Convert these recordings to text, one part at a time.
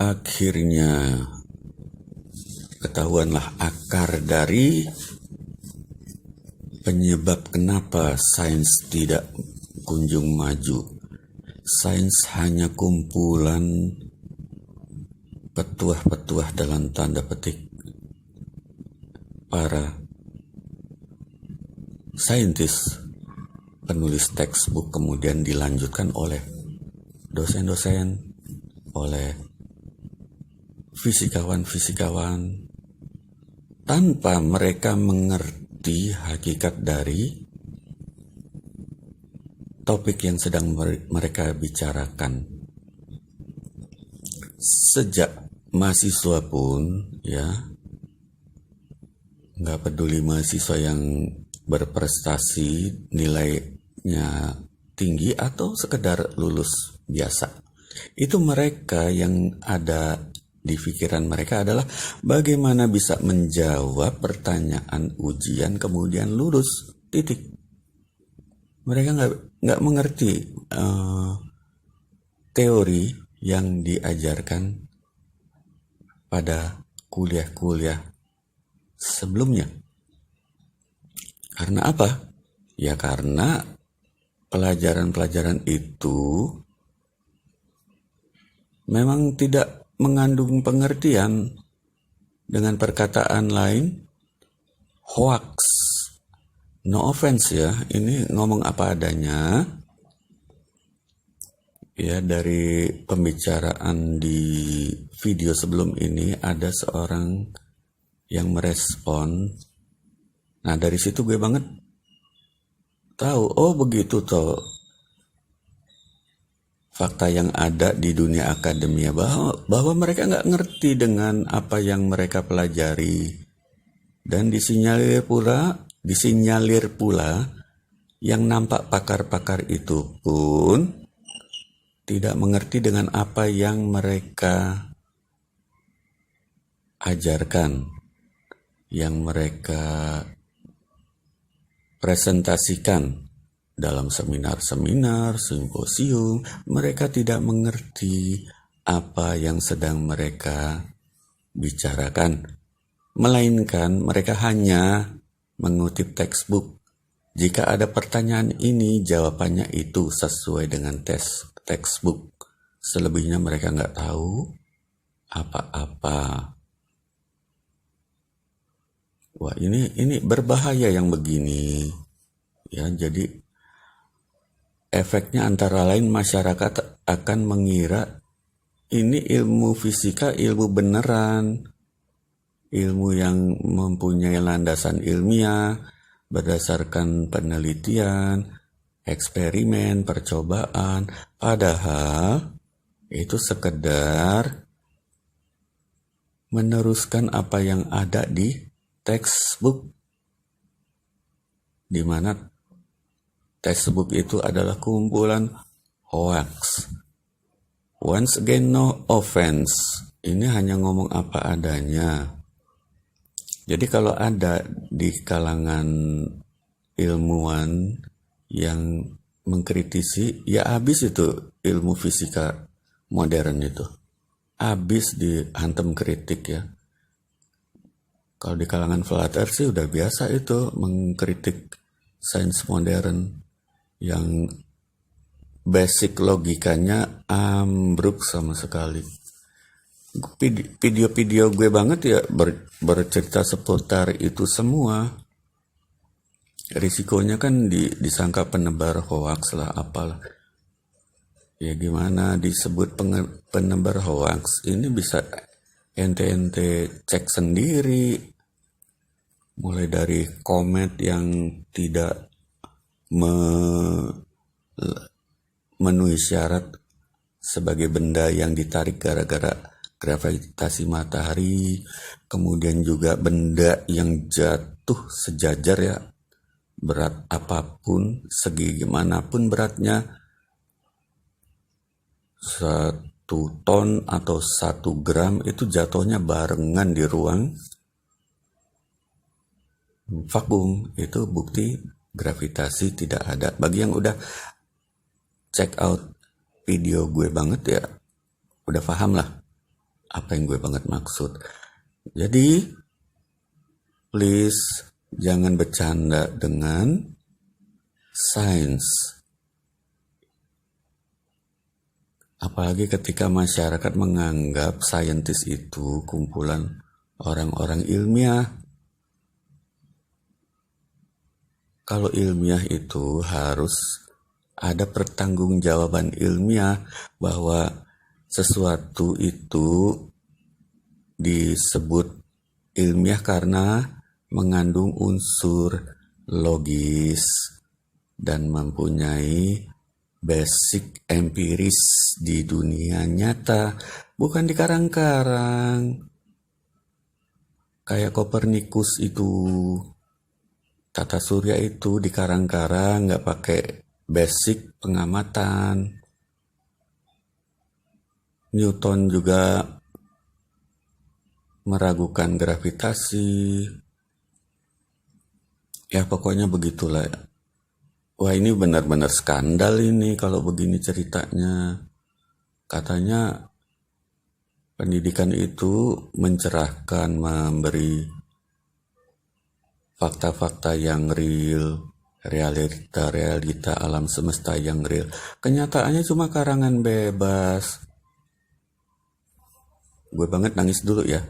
Akhirnya ketahuanlah akar dari penyebab kenapa sains tidak kunjung maju. Sains hanya kumpulan petuah-petuah dalam tanda petik para saintis, penulis textbook, kemudian dilanjutkan oleh dosen-dosen, oleh fisikawan-fisikawan, tanpa mereka mengerti hakikat dari topik yang sedang mereka bicarakan. Sejak mahasiswa pun, ya, nggak peduli mahasiswa yang berprestasi, nilainya tinggi atau sekedar lulus biasa, itu mereka yang ada di pikiran mereka adalah bagaimana bisa menjawab pertanyaan ujian kemudian lulus, titik. Mereka nggak mengerti teori yang diajarkan pada kuliah-kuliah sebelumnya. Karena apa? Ya karena pelajaran-pelajaran itu memang tidak mengandung pengertian. Dengan perkataan lain, hoax. No offense ya, ini ngomong apa adanya. Ya, dari pembicaraan di video sebelum ini ada seorang yang merespon. Nah, dari situ gue banget tahu, oh begitu toh fakta yang ada di dunia akademia, bahwa mereka nggak ngerti dengan apa yang mereka pelajari. Dan disinyalir pula yang nampak pakar-pakar itu pun tidak mengerti dengan apa yang mereka ajarkan, yang mereka presentasikan dalam seminar-seminar, simposium. Mereka tidak mengerti apa yang sedang mereka bicarakan, melainkan mereka hanya mengutip textbook. Jika ada pertanyaan ini, jawabannya itu sesuai dengan textbook. Selebihnya mereka nggak tahu apa-apa. Wah, ini berbahaya yang begini. Ya, jadi efeknya antara lain masyarakat akan mengira ini ilmu fisika, ilmu beneran, ilmu yang mempunyai landasan ilmiah, berdasarkan penelitian, eksperimen, percobaan. Padahal itu sekedar meneruskan apa yang ada di textbook, di mana textbook itu adalah kumpulan hoax. Once again, no offense. Ini hanya ngomong apa adanya. Jadi kalau ada di kalangan ilmuwan yang mengkritisi, ya habis itu ilmu fisika modern itu. Habis dihantam kritik ya. Kalau di kalangan flat earth sih udah biasa itu mengkritik sains modern yang basic logikanya ambruk sama sekali. Video-video gue banget ya bercerita seputar itu semua. Risikonya kan disangka penebar hoax lah, apalah. Ya gimana disebut penebar hoax? Ini bisa ente cek sendiri. Mulai dari komet yang tidak memenuhi syarat sebagai benda yang ditarik gara-gara gravitasi matahari, kemudian juga benda yang jatuh sejajar ya, berat apapun, segi gimana pun beratnya, 1 ton atau 1 gram itu jatuhnya barengan di ruang vakum. Itu bukti gravitasi tidak ada. Bagi yang udah check out video gue banget ya, udah paham lah apa yang gue banget maksud. Jadi, please jangan bercanda dengan sains. Apalagi ketika masyarakat menganggap saintis itu kumpulan orang-orang ilmiah. Kalau ilmiah itu harus ada pertanggungjawaban ilmiah bahwa sesuatu itu disebut ilmiah karena mengandung unsur logis dan mempunyai basic empiris di dunia nyata, bukan di karang-karang. Kayak Kopernikus itu, tata surya itu di karang-karang, nggak pakai basic pengamatan. Newton juga meragukan gravitasi. Ya pokoknya begitulah. Wah ini benar-benar skandal ini kalau begini ceritanya. Katanya pendidikan itu mencerahkan, memberi fakta-fakta yang real, realita alam semesta yang real. Kenyataannya cuma karangan bebas. Gue banget nangis dulu ya.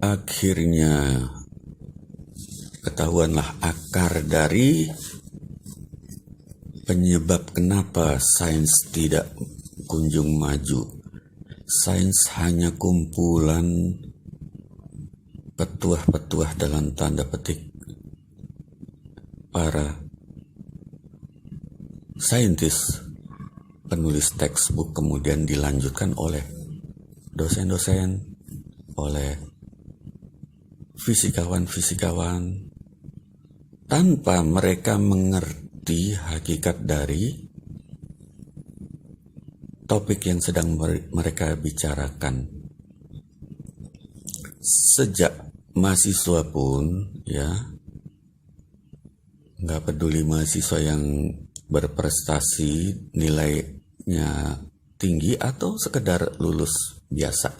Akhirnya ketahuanlah akar dari penyebab kenapa sains tidak kunjung maju. Sains hanya kumpulan petuah-petuah dalam tanda petik para saintis, penulis textbook, kemudian dilanjutkan oleh dosen-dosen, oleh fisikawan-fisikawan, tanpa mereka mengerti hakikat dari topik yang sedang mereka bicarakan. Sejak mahasiswa pun, ya, nggak peduli mahasiswa yang berprestasi, nilainya tinggi atau sekedar lulus biasa.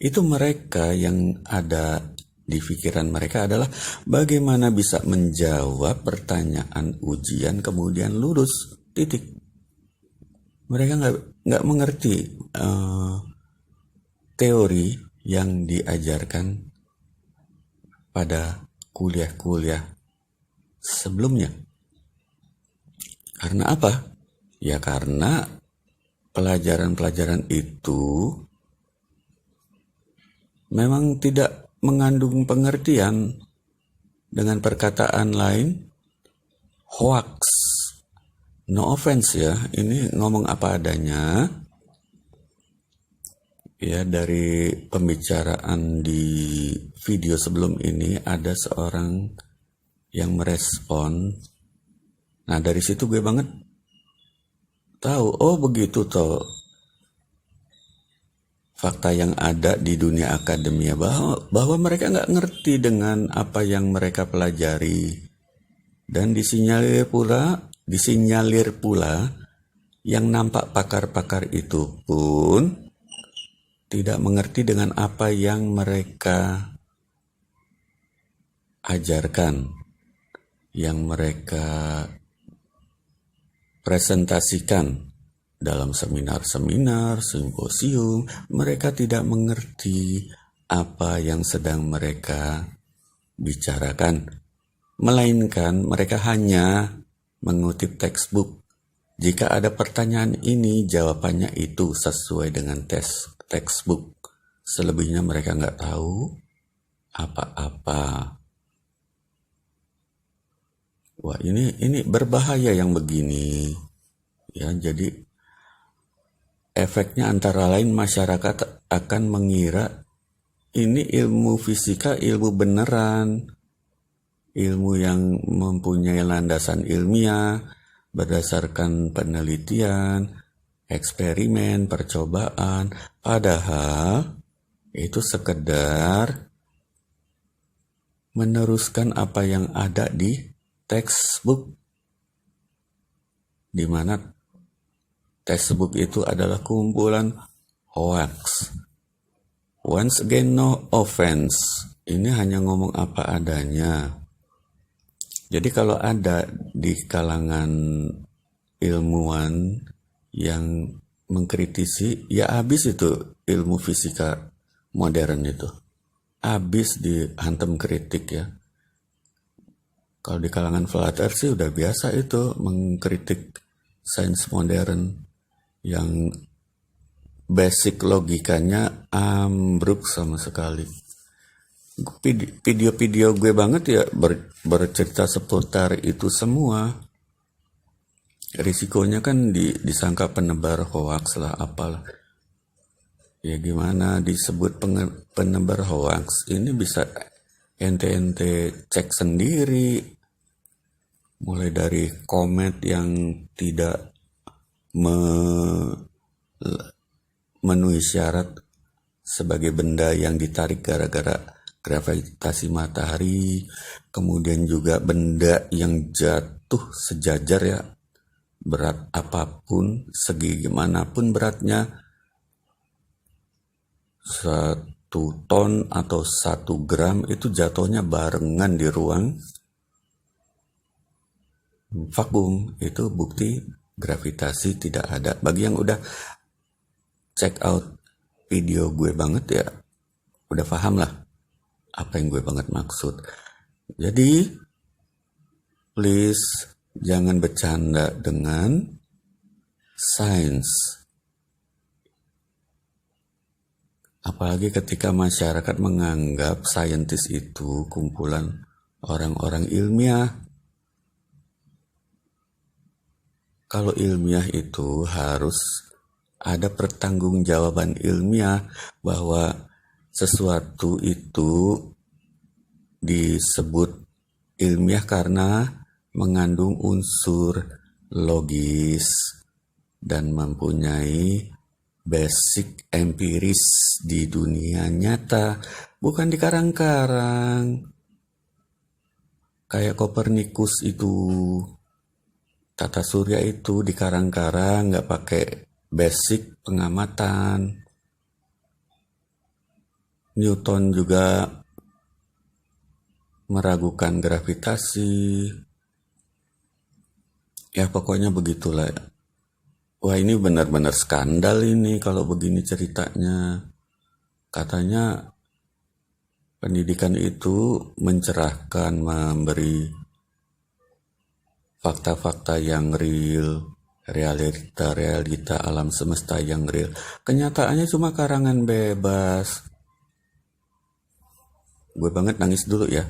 Itu mereka yang ada di pikiran mereka adalah bagaimana bisa menjawab pertanyaan ujian kemudian lulus, titik. Mereka nggak mengerti teori yang diajarkan pada kuliah-kuliah sebelumnya. Karena apa? Ya karena pelajaran-pelajaran itu memang tidak mengandung pengertian. Dengan perkataan lain, hoax. No offense ya, ini ngomong apa adanya. Ya, dari pembicaraan di video sebelum ini ada seorang yang merespon. Nah, dari situ gue banget tahu, oh begitu toh fakta yang ada di dunia akademia, bahwa mereka nggak ngerti dengan apa yang mereka pelajari. Dan disinyalir pula yang nampak pakar-pakar itu pun tidak mengerti dengan apa yang mereka ajarkan, yang mereka presentasikan dalam seminar-seminar, simposium. Mereka tidak mengerti apa yang sedang mereka bicarakan, melainkan mereka hanya mengutip textbook. Jika ada pertanyaan ini, jawabannya itu sesuai dengan textbook. Selebihnya mereka nggak tahu apa-apa. Wah, ini berbahaya yang begini. Ya, jadi efeknya antara lain masyarakat akan mengira ini ilmu fisika, ilmu beneran, ilmu yang mempunyai landasan ilmiah, berdasarkan penelitian, eksperimen, percobaan. Padahal itu sekedar meneruskan apa yang ada di textbook, di mana textbook itu adalah kumpulan hoax. Once again, no offense. Ini hanya ngomong apa adanya. Jadi kalau ada di kalangan ilmuwan yang mengkritisi, ya habis itu ilmu fisika modern itu. Habis dihantam kritik ya. Kalau di kalangan flat earth sih udah biasa itu mengkritik sains modern yang basic logikanya ambruk sama sekali. Video-video gue banget ya bercerita seputar itu semua. Risikonya kan disangka penebar hoax lah apalah. Ya gimana disebut penebar hoax, ini bisa ente cek sendiri. Mulai dari komet yang tidak memenuhi syarat sebagai benda yang ditarik gara-gara gravitasi matahari, kemudian juga benda yang jatuh sejajar ya, berat apapun, segi gimana pun beratnya, 1 ton atau 1 gram itu jatuhnya barengan di ruang vakum, itu bukti gravitasi tidak ada. Bagi yang udah check out video gue banget ya, udah paham lah apa yang gue banget maksud. Jadi please jangan bercanda dengan sains. Apalagi ketika masyarakat menganggap saintis itu kumpulan orang-orang ilmiah. Kalau ilmiah itu harus ada pertanggungjawaban ilmiah bahwa sesuatu itu disebut ilmiah karena mengandung unsur logis dan mempunyai basic empiris di dunia nyata, bukan di karang-karang. Kayak Kopernikus itu, tata surya itu di karang-karang, nggak pakai basic pengamatan. Newton juga meragukan gravitasi. Ya pokoknya begitulah. Wah ini benar-benar skandal ini kalau begini ceritanya. Katanya pendidikan itu mencerahkan, memberi fakta-fakta yang real, realita alam semesta yang real. Kenyataannya cuma karangan bebas. Gue banget nangis dulu ya.